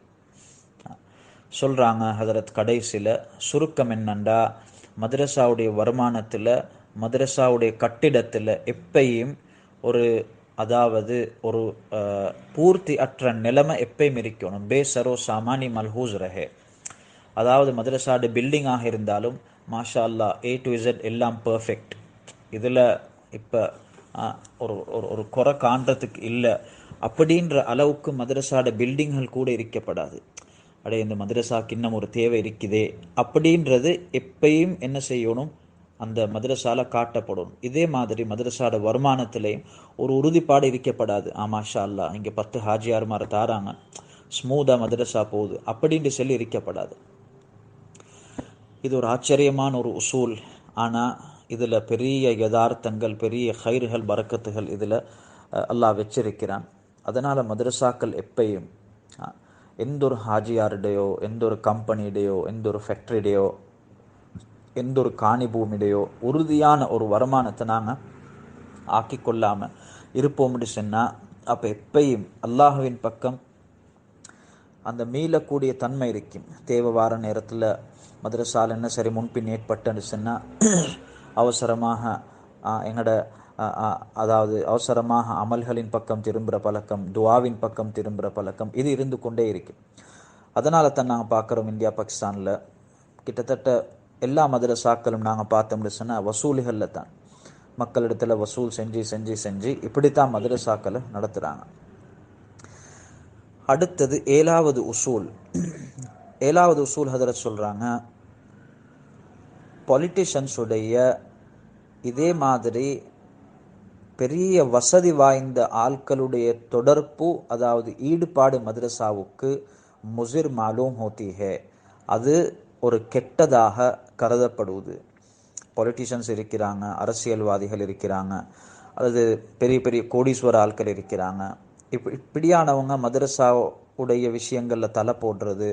Speaker 1: சொல்கிறாங்க ஹதரத். கடைசியில் சுருக்கம் என்னண்டா, மதரசாவுடைய வருமானத்தில், மதரசாவுடைய கட்டிடத்தில் எப்பையும் ஒரு, அதாவது ஒரு பூர்த்தி அற்ற நிலைமை எப்பயும் இருக்கணும். பேசரோ சாமானி மல்ஹூஸ் ரஹே, அதாவது மதரசாட பில்டிங்காக இருந்தாலும் மாஷா அல்லா A to Z எல்லாம் பர்ஃபெக்ட், இதில் இப்போ ஒரு ஒரு குறை காண்றதுக்கு இல்லை அப்படின்ற அளவுக்கு மதரசாட பில்டிங்கள் கூட இருக்கப்படாது. இந்த மதரசாக்கு இன்னும் ஒரு தேவை இருக்குதே அப்படின்றது எப்பயும் என்ன செய்யணும், அந்த மதரசால காட்டப்படும். இதே மாதிரி மதரசாட வருமானத்திலையும் ஒரு உறுதிப்பாடு இருக்கப்படாது. மாஷா அல்லா இங்கே 10 ஹாஜியார் மாதிரி தாராங்க, ஸ்மூத்தாக மதரசா போகுது அப்படின்ட்டு சொல்லி இருக்கப்படாது. இது ஒரு ஆச்சரியமான ஒரு உசூல். ஆனால் இதில் பெரிய யதார்த்தங்கள், பெரிய ஹைர்கள், பரக்கத்துகள் இதில் அல்லாஹ் வச்சிருக்கிறான். அதனால் மதரசாக்கள் எப்பையும் எந்த ஒரு ஹாஜியாருடையோ, எந்த ஒரு கம்பெனியுடையோ, எந்த ஒரு ஃபேக்ட்ரியுடையோ, எந்த ஒரு காணி பூமியுடையோ உறுதியான ஒரு வருமானத்தை நாங்கள் ஆக்கி கொள்ளாமல் இருப்போம்னு சொன்னால், அப்போ எப்பையும் அல்லாஹுவின் பக்கம் அந்த மீளக்கூடிய தன்மை இருக்கும். தேவை வார நேரத்தில் மதரசால் என்ன சரி முன்பின் ஏற்பட்டுன்னு சொன்னால் அவசரமாக எங்களோட அதாவது அவசரமாக அமல்களின் பக்கம் திரும்புகிற பழக்கம், துவாவின் பக்கம் திரும்புகிற பழக்கம் இது இருந்து கொண்டே இருக்கும். அதனால தான் நாங்கள் பார்க்குறோம் இந்தியா பாகிஸ்தானில் கிட்டத்தட்ட எல்லா மதரசாக்களும் நாங்கள் பார்த்தோம்னு சொன்னால் வசூலிகளில் தான் மக்களிடத்தில் வசூல் செஞ்சு இப்படித்தான் மதரசாக்களை நடத்துகிறாங்க. அடுத்தது ஏழாவது உசூல் ஹதரத் சொல்கிறாங்க, பொலிட்டிஷியன்ஸுடைய இதே மாதிரி பெரிய வசதி வாய்ந்த ஆட்களுடைய தொடர்பு, அதாவது ஈடுபாடு மதரசாவுக்கு முசிர் மாலூம் ஹோத்தி ஹே, அது ஒரு கெட்டதாக கருதப்படுவது. பொலிட்டிஷியன்ஸ் இருக்கிறாங்க, அரசியல்வாதிகள் இருக்கிறாங்க, அல்லது பெரிய பெரிய கோடீஸ்வர ஆட்கள் இருக்கிறாங்க. இப்படியானவங்க மதரசாவுடைய விஷயங்களில் தலை போடுறது,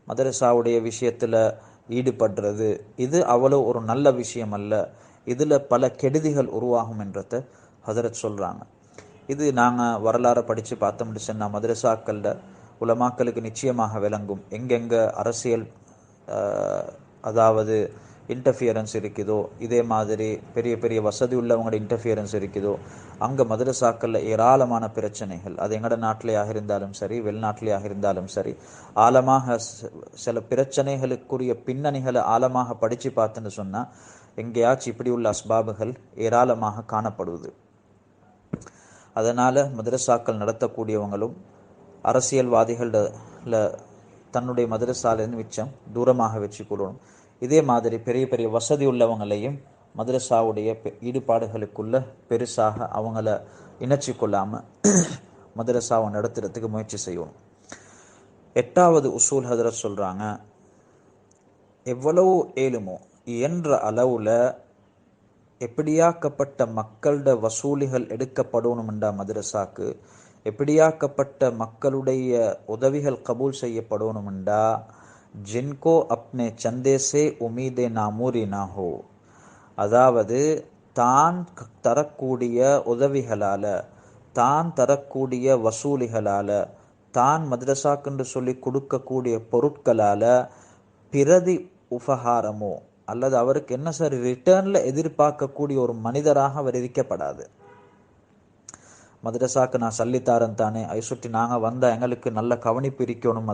Speaker 1: மதரசாவுடைய விஷயத்தில் ஈடுபடுறது, இது அவ்வளோ ஒரு நல்ல விஷயம் அல்ல. இதில் பல கெடுதிகள் உருவாகும் என்றதை ஹதரத் சொல்கிறாங்க. இது நாங்கள் வரலாறு படித்து பார்த்தோம்னு சொன்னால் மதரசாக்களில் உலமாக்களுக்கு நிச்சயமாக விளங்கும். எங்கெங்கே அரசியல் அதாவது இன்டர்ஃபியரன்ஸ் இருக்குதோ, இதே மாதிரி பெரிய பெரிய வசதி உள்ளவங்களோட இன்டர்ஃபியரன்ஸ் இருக்குதோ, அங்கே மதரசாக்களில் ஏராளமான பிரச்சனைகள், அது எங்களோட நாட்டிலேயாக இருந்தாலும் சரி, வெளிநாட்டிலேயாக இருந்தாலும் சரி, ஆழமாக சில பிரச்சனைகளுக்குரிய பின்னணிகளை ஆழமாக படித்து பார்த்துன்னு சொன்னால் எங்கேயாச்சும் இப்படி உள்ள அஸ்பாபுகள் ஏராளமாக காணப்படுவது. அதனால் மதரசாக்கள் நடத்தக்கூடியவங்களும் அரசியல்வாதிகளில் தன்னுடைய மதரசாலேருந்து மிச்சம் தூரமாக வச்சு கொள்ளணும். இதே மாதிரி பெரிய பெரிய வசதி உள்ளவங்களையும் மதரசாவுடைய ஈடுபாடுகளுக்குள்ள பெருசாக அவங்கள இணைச்சி கொள்ளாமல் மதரசாவை நடத்துறதுக்கு முயற்சி செய்யணும். எட்டாவது உசூல் ஹதரத் சொல்கிறாங்க, எவ்வளவு ஏழுமோ என்ற அளவில் எப்படியாக்கப்பட்ட மக்களோட வசூலிகள் எடுக்கப்படணும்டா மதரசாக்கு, எப்படியாக்கப்பட்ட மக்களுடைய உதவிகள் கபூல் செய்யப்படணும்டா, ஜின்கோ அப்னே சந்தே சே உமீதே நாமூரி நா ஹோ, அதாவது தான் தரக்கூடிய உதவிகளால், தான் தரக்கூடிய வசூலிகளால், தான் மதரசாக்குன்னு சொல்லி கொடுக்கக்கூடிய பொருட்களால் பிரதி உபகாரமோ அல்லது அவருக்கு என்ன சார் ரிட்டர்னில் எதிர்பார்க்கக்கூடிய ஒரு மனிதராக அவர் இருக்கப்படாது. மதரசாக்கு நான் சொல்லித்தாரன் தானே, அதை சுற்றி நாங்கள் வந்தால் எங்களுக்கு நல்ல கவனிப்பு இருக்கணும்,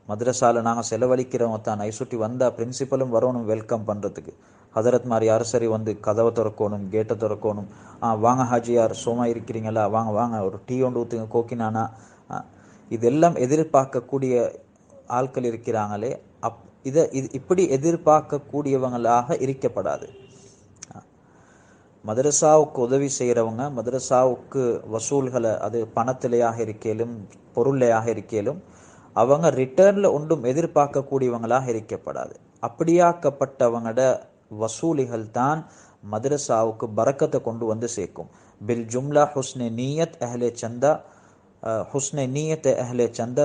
Speaker 1: மதரசாவில் நாங்கள் செலவழிக்கிறவங்க தான், அதை சுற்றி வந்தால் பிரின்சிபலும் வரணும் வெல்கம் பண்ணுறதுக்கு, ஹதரத் மாதிரி யாரும் சரி வந்து கதவை திறக்கணும், கேட்டை திறக்கணும், வாங்க ஹாஜியார் சோமா இருக்கிறீங்களா, வாங்க வாங்க ஒரு டீ ஒன்று ஊற்றுங்க கோக்கினானா, இதெல்லாம் எதிர்பார்க்கக்கூடிய ஆட்கள் இருக்கிறாங்களே, இப்படி எதிர்பார்க்கக்கூடியவங்களாக இருக்கப்படாது. மதரசாவுக்கு உதவி செய்கிறவங்க மதரசாவுக்கு வசூல்களை, அது பணத்திலையாக இருக்கலும் பொருளையாக இருக்கலும், அவங்க ரிட்டர்னில் ஒன்றும் எதிர்பார்க்கக்கூடியவங்களாக இருக்கப்படாது. அப்படியாக்கப்பட்டவங்களோட வசூலிகள் தான் மதரசாவுக்கு பரக்கத்தை கொண்டு வந்து சேர்க்கும். பில் ஜும்லா ஹுஸ்னே நீயத் அஹ்லே சந்தா, ஹுஸ்னே நீயத் அஹ்லே சந்தா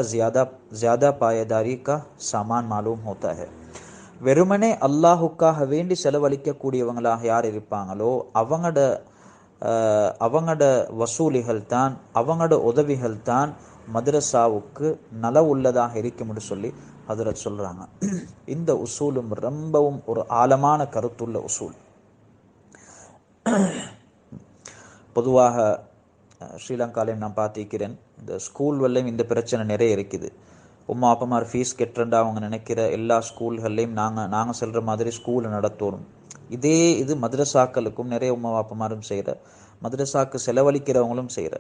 Speaker 1: ज़्यादा பாயதாரி கா சாமான் மாலூம் ஹோத்தா ஹை. வெறுமனே அல்லாஹுக்காக வேண்டி செலவழிக்கக்கூடியவங்களாக யார் இருப்பாங்களோ அவங்களோட வசூலிகள் தான், அவங்களோட உதவிகள் தான் மதரசாவுக்கு நல உள்ளதாக இருக்கும்னு சொல்லி ஹதரத் சொல்கிறாங்க. இந்த உசூலும் ரொம்பவும் ஒரு ஆழமான கருத்துள்ள உசூல். பொதுவாக ஸ்ரீலங்காலையும் நான் பார்த்திருக்கிறேன், இந்த ஸ்கூல்கள்லையும் இந்த பிரச்சனை நிறைய இருக்குது. உம்மா அப்பமார் ஃபீஸ் கெட்டுறண்டா அவங்க நினைக்கிற எல்லா ஸ்கூல்கள்லையும் நாங்கள் சொல்கிற மாதிரி ஸ்கூலை நடத்தணும். இது மதரசாக்களுக்கும் நிறைய உம்மா அப்பமாரும் செய்கிற, மதரசாக்கு செலவழிக்கிறவங்களும் செய்கிற.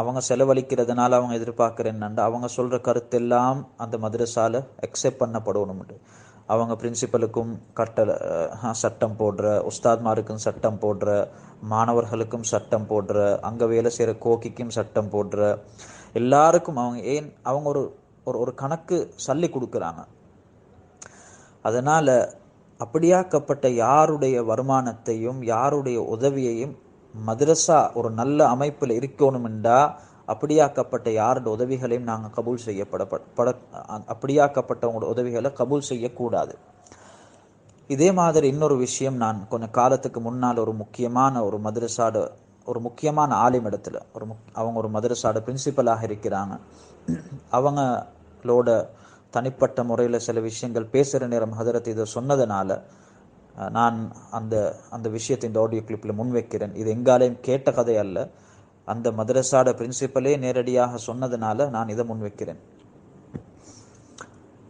Speaker 1: அவங்க செலவழிக்கிறதுனால அவங்க எதிர்பார்க்குறேன்னாண்டா அவங்க சொல்கிற கருத்தெல்லாம் அந்த மதரசாவில் அக்செப்ட் பண்ணப்படணும்ண்டு. அவங்க பிரின்சிபலுக்கும் சட்டம் போடுற, உஸ்தாத்மாருக்கும் சட்டம் போடுற, மாணவர்களுக்கும் சட்டம் போடுற, அங்கே வேலை செய்கிற கோக்கிக்கும் சட்டம் போடுற, எல்லாருக்கும் அவங்க ஒரு கணக்கு சொல்லி கொடுக்குறாங்க. அதனால் அப்படியாக்கப்பட்ட யாருடைய வருமானத்தையும் யாருடைய உதவியையும் மதரசா ஒரு நல்ல அமைப்பில் இருக்கணும்டா அப்படியாக்கப்பட்ட யாரோட உதவிகளையும் நாங்கள் கபூல் அப்படியாக்கப்பட்டவங்களோட உதவிகளை கபூல் செய்யக்கூடாது. இதே மாதிரி இன்னொரு விஷயம், நான் கொஞ்சம் காலத்துக்கு முன்னால் ஒரு முக்கியமான ஒரு மதரசாட ஒரு முக்கியமான ஆலிம் இடத்துல அவங்க ஒரு மதரசாட பிரின்சிபலாக இருக்கிறாங்க. அவங்களோட தனிப்பட்ட முறையில் சில விஷயங்கள் பேசுகிற நேரம் ஹதரத் இதை சொன்னதுனால நான் அந்த விஷயத்தை இந்த ஆடியோ கிளிப்பில் முன்வைக்கிறேன். இது எங்காலையும் கேட்ட கதை அல்ல, அந்த மதரசாட பிரின்சிபலே நேரடியாக சொன்னதுனால நான் இதை முன்வைக்கிறேன்.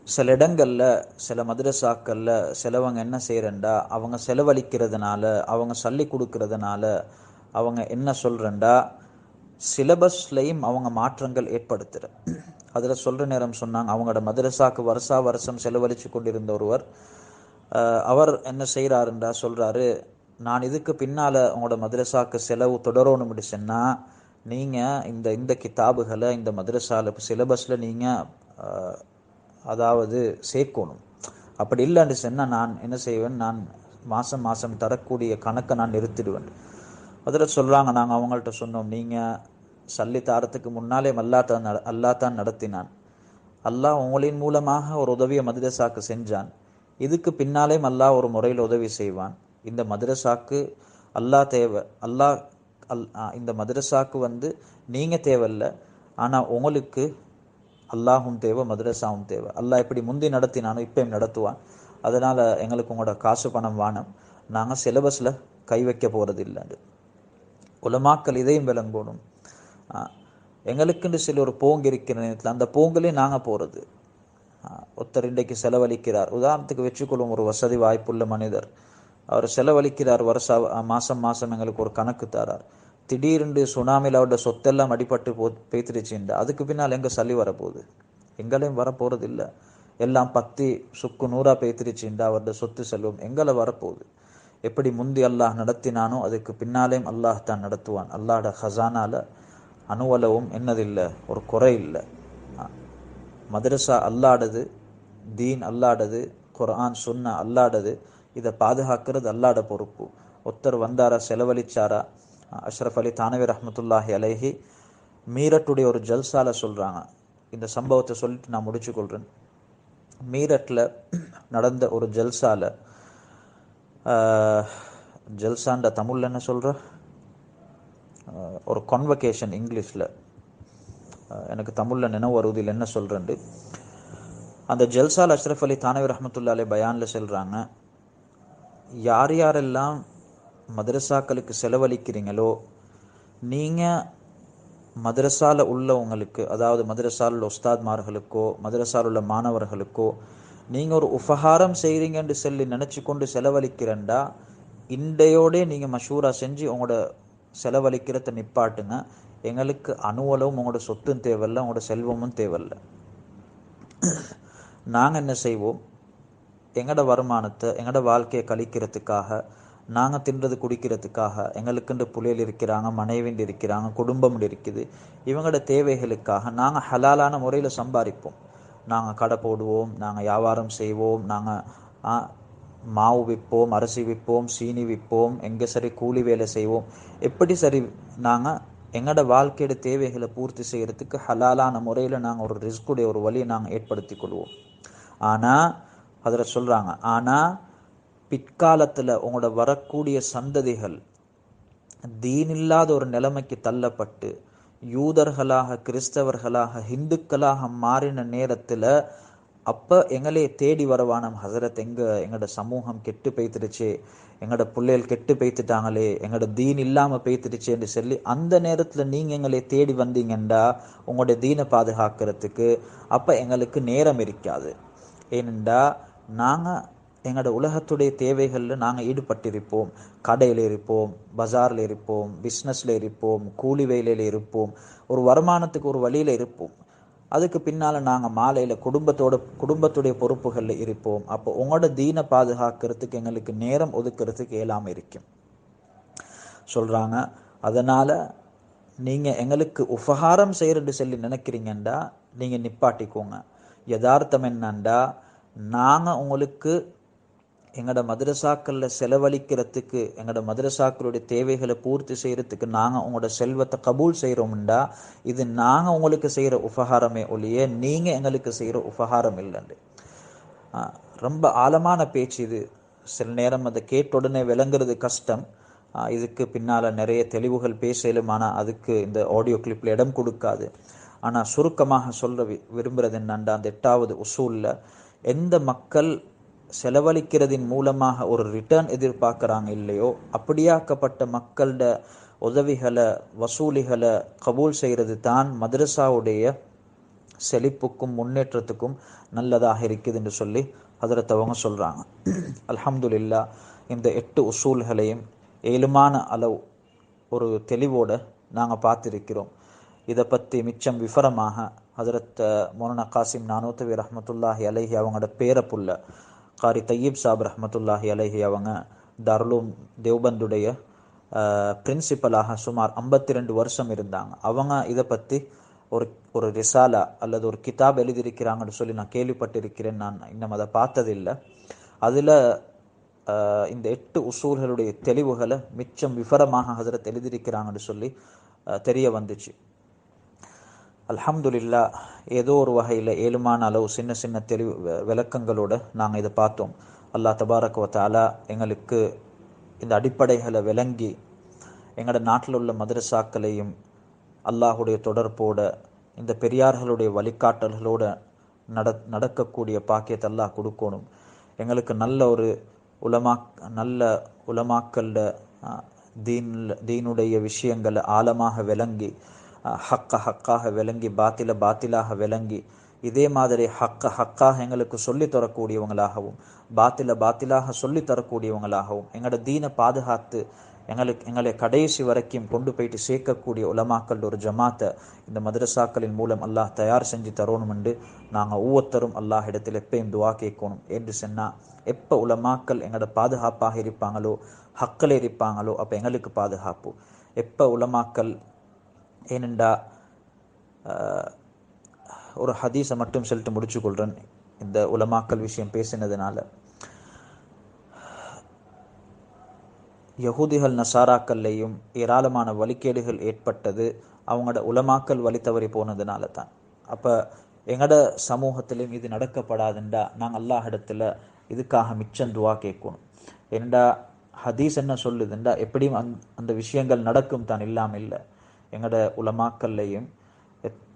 Speaker 1: சில இடங்களில் சில மதரசாக்களில் சிலவங்க என்ன செய்கிறண்டா, அவங்க செலவழிக்கிறதுனால, அவங்க சொல்லி கொடுக்கறதுனால, அவங்க என்ன சொல்கிறண்டா, சிலபஸ்லையும் அவங்க மாற்றங்கள் ஏற்படுத்துகிற. அதில் சொல்கிற நேரம் சொன்னாங்க, அவங்களோட மதரசாக்கு வருஷம் செலவழித்து கொண்டிருந்த ஒருவர், அவர் என்ன செய்கிறாருன்றா சொல்கிறாரு, நான் இதுக்கு பின்னால் உங்களோட மதரசாக்கு செலவு தொடரணும்னு சொன்னால் நீங்கள் இந்த கிதாபுகளை இந்த மதரசாவில் சிலபஸில் நீங்கள் அதாவது சேர்க்கணும். அப்படி இல்லைன்னு சொன்னால் நான் என்ன செய்வேன், நான் மாதம் தரக்கூடிய கணக்கை நான் நிறுத்திடுவேன். அதில் சொல்கிறாங்க, நாங்கள் அவங்கள்ட்ட சொன்னோம், நீங்கள் சல்லி தாரத்துக்கு முன்னாலே அல்லாஹ் தான் நடத்தினான். அல்லாஹ் உங்களின் மூலமாக ஒரு உதவியை மதரசாக்கு செஞ்சான். இதுக்கு பின்னாலே அல்லாஹ் ஒரு முறையில் உதவி செய்வான். இந்த மதரசாக்கு அல்லாஹ் தேவை. இந்த மதரசாக்கு நீங்கள் தேவையில்லை, ஆனால் உங்களுக்கு அல்லாஹும் தேவை, மதரசாவும் தேவை. அல்லாஹ் எப்படி முந்தி நடத்தினானோ இப்பயும் நடத்துவான். அதனால் எங்களுக்கு உங்களோட காசு பணம் வானம், நாங்கள் சிலபஸில் கை வைக்க போகிறது இல்லைண்டு. உலமாக்கள் இதையும் விளங்கணும். எங்களுக்குன்னு சில ஒரு போங்கு இருக்கிற நேரத்தில் அந்த போங்கிலே நாங்கள் போகிறது. ஒருத்தர் இன்றைக்கு செலவழிக்கிறார், உதாரணத்துக்கு வச்சுக்கொள்ளும், ஒரு வசதி வாய்ப்புள்ள மனிதர், அவர் செலவழிக்கிறார், மாதம் எங்களுக்கு ஒரு கணக்கு தரார். திடீரென்று சுனாமியில் அவரோட சொத்தெல்லாம் அடிபட்டு பேத்திருச்சுண்டா அதுக்கு பின்னால் எங்கே சல்லி வரப்போகுது? எங்களையும் வரப்போகிறது இல்லை. எல்லாம் பத்தி சுக்கு நூறாக பேத்திருச்சுண்டா அவரோட சொத்து செல்வம் எங்களை வரப்போகுது. எப்படி முந்தி அல்லாஹ் நடத்தினானோ அதுக்கு பின்னாலேயும் அல்லாஹ் தான் நடத்துவான். அல்லாஹோட ஹசானால அணுவளவும் என்னதில்லை, ஒரு குறை இல்லை. மதரசா அல்லாடது, தீன் அல்லாடது, குர்ஆன் சுன்னா அல்லாடது. இதை பாதுகாக்கிறது அல்லாட பொறுப்பு. ஒருத்தர் வந்தாரா, செலவழிச்சாரா. அஷ்ரஃப் அலி தானவி ரஹ்மத்துல்லாஹி அலைஹி மீரட்டுடைய ஒரு ஜல்சால சொல்கிறாங்க. இந்த சம்பவத்தை சொல்லிட்டு நான் முடிச்சுக்கொள்கிறேன். மீரட்டில் நடந்த ஒரு ஜல்சாண்ட தமிழில் என்ன சொல்கிற, ஒரு கான்வகேஷன் இங்கிலீஷில், எனக்கு தமிழில் நினைவு வருவதில் என்ன சொல்கிறேன்ட்டு. அந்த ஜல்சால் அஷ்ரஃப் அலி தானவி ரஹ்மத்துல்லாஹி அலைஹி பயானில் சொல்கிறாங்க, யாரெல்லாம் மதரசாக்களுக்கு செலவழிக்கிறீங்களோ, நீங்கள் மதரசாவில் உள்ளவங்களுக்கு, அதாவது மதரசாவில் உள்ள உஸ்தாத்மார்களுக்கோ மதரசாவில் உள்ள மாணவர்களுக்கோ நீங்கள் ஒரு உபகாரம் செய்கிறீங்கன்னு சொல்லி நினச்சி கொண்டு செலவழிக்கிறண்டா, இன்றையோடே நீங்கள் மஷூரா செஞ்சு உங்களோட செலவழிக்கிறத நிப்பாட்டுங்க. எங்களுக்கு அணுவளவும் உங்களோட சொத்தும் தேவையில்லை, உங்களோட செல்வமும் தேவையில்லை. நாங்கள் என்ன செய்வோம், எங்களோட வருமானத்தை எங்களோட வாழ்க்கையை கழிக்கிறதுக்காக, நாங்கள் தின்றது குடிக்கிறதுக்காக, எங்களுக்குண்டு புள்ளைகள் இருக்கிறாங்க, மனைவிண்டு இருக்கிறாங்க, குடும்பம் இருக்குது, இவங்களோட தேவைகளுக்காக நாங்கள் ஹலாலான முறையில் சம்பாதிப்போம். நாங்கள் கடை போடுவோம், நாங்கள் வியாபாரம் செய்வோம், நாங்கள் மாவு விற்போம், அரிசி விற்போம், சீனி விற்போம், எங்கே சரி கூலி வேலை செய்வோம். எப்படி சரி நாங்கள் எங்களோட வாழ்க்கையோட தேவைகளை பூர்த்தி செய்கிறதுக்கு ஹலாலான முறையில் நாங்கள் ஒரு ரிஸ்குடைய ஒரு வழியை நாங்கள் ஏற்படுத்தி கொள்வோம். ஆனால் அதில் சொல்கிறாங்க, ஆனால் பிற்காலத்தில் உங்களோட வரக்கூடிய சந்ததிகள் தீனில்லாத ஒரு நிலைமைக்கு தள்ளப்பட்டு யூதர்களாக, கிறிஸ்தவர்களாக, ஹிந்துக்களாக மாறின நேரத்தில் அப்போ எங்களே தேடி வரவானம், ஹசரத் எங்களோட சமூகம் கெட்டு பெய்த்துடுச்சு, எங்களோட பிள்ளைகள் கெட்டு பெய்த்துட்டாங்களே, எங்களோட தீன் இல்லாமல் பெய்த்துடுச்சேன்னு சொல்லி அந்த நேரத்தில் நீங்கள் எங்களை தேடி வந்தீங்கண்டா உங்களோட தீனை பாதுகாக்கிறதுக்கு அப்போ எங்களுக்கு நேரம் இருக்காது. ஏனெண்டா நாங்கள் எங்களோட உலகத்துடைய தேவைகளில் நாங்கள் ஈடுபட்டிருப்போம். கடையில் இருப்போம், பஜாரில் இருப்போம், பிஸ்னஸில் இருப்போம், கூலி வேலையில் இருப்போம், ஒரு வருமானத்துக்கு ஒரு வழியில் இருப்போம். அதுக்கு பின்னால் நாங்கள் மாலையில் குடும்பத்துடைய பொறுப்புகளில் இருப்போம். அப்போ உங்களோட தீனை பாதுகாக்கிறதுக்கு எங்களுக்கு நேரம் ஒதுக்கிறதுக்கு இயலாமல் இருக்கும் சொல்கிறாங்க. அதனால் நீங்கள் எங்களுக்கு உபகாரம் செய்கிறன்னு சொல்லி நினைக்கிறீங்கண்டா நீங்கள் நிப்பாட்டிக்கோங்க. யதார்த்தம் என்னண்டா, நாங்கள் உங்களுக்கு எங்களோட மதரசாக்களில் செலவழிக்கிறதுக்கு, எங்களோட மதரசாக்களுடைய தேவைகளை பூர்த்தி செய்கிறதுக்கு நாங்கள் உங்களோட செல்வத்தை கபூல் செய்கிறோம்டா, இது நாங்கள் உங்களுக்கு செய்கிற உபகாரமே ஒழிய நீங்கள் எங்களுக்கு செய்கிற உபகாரம் இல்லைண்டு. ரொம்ப ஆழமான பேச்சு இது. சில நேரம் அதை கேட்ட உடனே விளங்குறது கஷ்டம். இதுக்கு பின்னால் நிறைய தெளிவுகள் பேசலும், ஆனால் அதுக்கு இந்த ஆடியோ கிளிப்பில் இடம் கொடுக்காது. ஆனால் சுருக்கமாக சொல்ல விரும்புகிறது என்னண்டா, அந்த 8வது உசூலில் எந்த மக்கள் செலவழிக்கிறதின் மூலமாக ஒரு ரிட்டர்ன் எதிர்பார்க்குறாங்க இல்லையோ, அப்படியாக்கப்பட்ட மக்களோட உதவிகளை, வசூலிகளை கபூல் செய்கிறது தான் மதரசாவுடைய செழிப்புக்கும் முன்னேற்றத்துக்கும் நல்லதாக இருக்குது என்று சொல்லி ஹதரத் அவங்க சொல்கிறாங்க. அல்ஹம்துலில்லாஹ், இந்த 8 உசூல்களையும் ஏழுமான அளவு ஒரு தெளிவோடு நாங்கள் பார்த்திருக்கிறோம். இதை பற்றி மிச்சம் விவரமாக ஹதரத் மௌலானா காசிம் நானூத்தவி ரஹ்மத்துல்லாஹி அலைஹி அவங்களோட பேரப்புள்ள காரி தையீப் சாப் ரஹ்மத்துல்லாஹி அலைஹி அவங்க தாருலும் தேவ்பந்துடைய பிரின்சிபலாக சுமார் 52 வருஷம் இருந்தாங்க. அவங்க இதை பற்றி ஒரு ஒரு ரிசாலா அல்லது ஒரு கிதாப் எழுதியிருக்கிறாங்கன்னு சொல்லி நான் கேள்விப்பட்டிருக்கிறேன். நான் இன்னும் அதை பார்த்ததில்லை. அதில் இந்த 8 உசூல்களுடைய தெளிவுகளை மிச்சம் விவரமாக ஹதரத் எழுதியிருக்கிறாங்கன்னு சொல்லி தெரிய வந்துச்சு. அல்ஹம்துலில்லாஹ், ஏதோ ஒரு வகையில் ஏழுமான அளவு சின்ன சின்ன தெளிவு விளக்கங்களோடு நாங்கள் இதை பார்த்தோம். அல்லாஹ் தபாரக வ தஆலா எங்களுக்கு இந்த அடிப்படைகளை விளங்கி எங்களோட நாட்டில் உள்ள மதரசாக்களையும் அல்லாஹுடைய தொடர்போட இந்த பெரியார்களுடைய வழிகாட்டல்களோடு நடக்கக்கூடிய பாக்கியத்தை அல்லாஹ் கொடுக்கணும். எங்களுக்கு நல்ல ஒரு நல்ல உலமாக்கள்ட தீனுடைய விஷயங்களை ஆழமாக விளங்கி, ஹக்காக விளங்கி, பாத்திலாக விளங்கி, இதே மாதிரி ஹக்காக எங்களுக்கு சொல்லி தரக்கூடியவங்களாகவும் பாத்திலாக சொல்லி தரக்கூடியவங்களாகவும் எங்களோட தீனை பாதுகாத்து எங்களை கடைசி வரைக்கும் கொண்டு போயிட்டு சேர்க்கக்கூடிய உலமாக்கள் ஒரு ஜமாத்தை இந்த மதரசாக்களின் மூலம் அல்லாஹ் தயார் செஞ்சு தரணும் என்று நாங்கள் ஒவ்வொருத்தரும் அல்லாஹ் இடத்தில் எப்பயும் துவா கேட்கணும். என்று சொன்னால் எப்போ உலமாக்கள் எங்களோட பாதுகாப்பாக இருப்பாங்களோ, ஹக்கில் இருப்பாங்களோ, அப்போ எங்களுக்கு பாதுகாப்பு. எப்போ உலமாக்கள், ஏனெண்டா ஒரு ஹதீஸை மட்டும் சொல்லிட்டு முடிச்சு கொள்கிறேன் இந்த உலமாக்கல் விஷயம் பேசினதுனால. யஹூதிகள் நசாராக்கள்லையும் ஏராளமான வழிகேடுகள் ஏற்பட்டது அவங்களோட உலமாக்கல் வழி தவறி போனதுனால தான். அப்போ எங்களோட சமூகத்திலையும் இது நடக்கப்படாதுண்டா நாங்கள் அல்லாஹ் இடத்துல இதுக்காக மிச்சம் துவா கேட்கணும். ஏனெண்டா ஹதீஸ் என்ன சொல்லுதுண்டா, எப்படியும் அந்த விஷயங்கள் நடக்கும் தான், இல்லாமல் இல்லை. எங்களோட உலமாக்கல்லையும்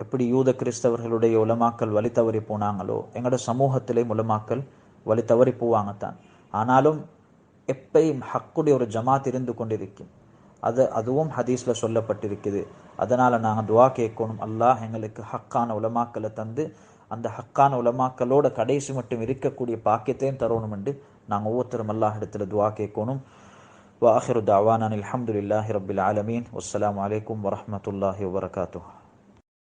Speaker 1: எப்படி யூத கிறிஸ்தவர்களுடைய உலமாக்கல் வழி தவறி போனாங்களோ, எங்களோட சமூகத்திலேயும் உலமாக்கல் வழி தவறி போவாங்கத்தான். ஆனாலும் எப்பயும் ஹக்குடைய ஒரு ஜமாத் இருந்து கொண்டிருக்கும். அதுவும் ஹதீஸில் சொல்லப்பட்டிருக்குது. அதனால் நாங்கள் துவா கேட்கணும், அல்லாஹ் எங்களுக்கு ஹக்கான உலமாக்களை தந்து அந்த ஹக்கான உலமாக்களோட கடைசி மட்டும் இருக்கக்கூடிய பாக்கியத்தையும் தரணும் என்று நாங்கள் ஒவ்வொருத்தரும் அல்லாஹ் இடத்துல துவா கேட்கணும். வ ஆஹிரு தஅவானா அல்ஹம்துலில்லாஹி ரப்பில் ஆலமீன். வஸ்ஸலாமு அலைக்கும் வரஹ்மத்துல்லாஹி வபரகாத்துஹு.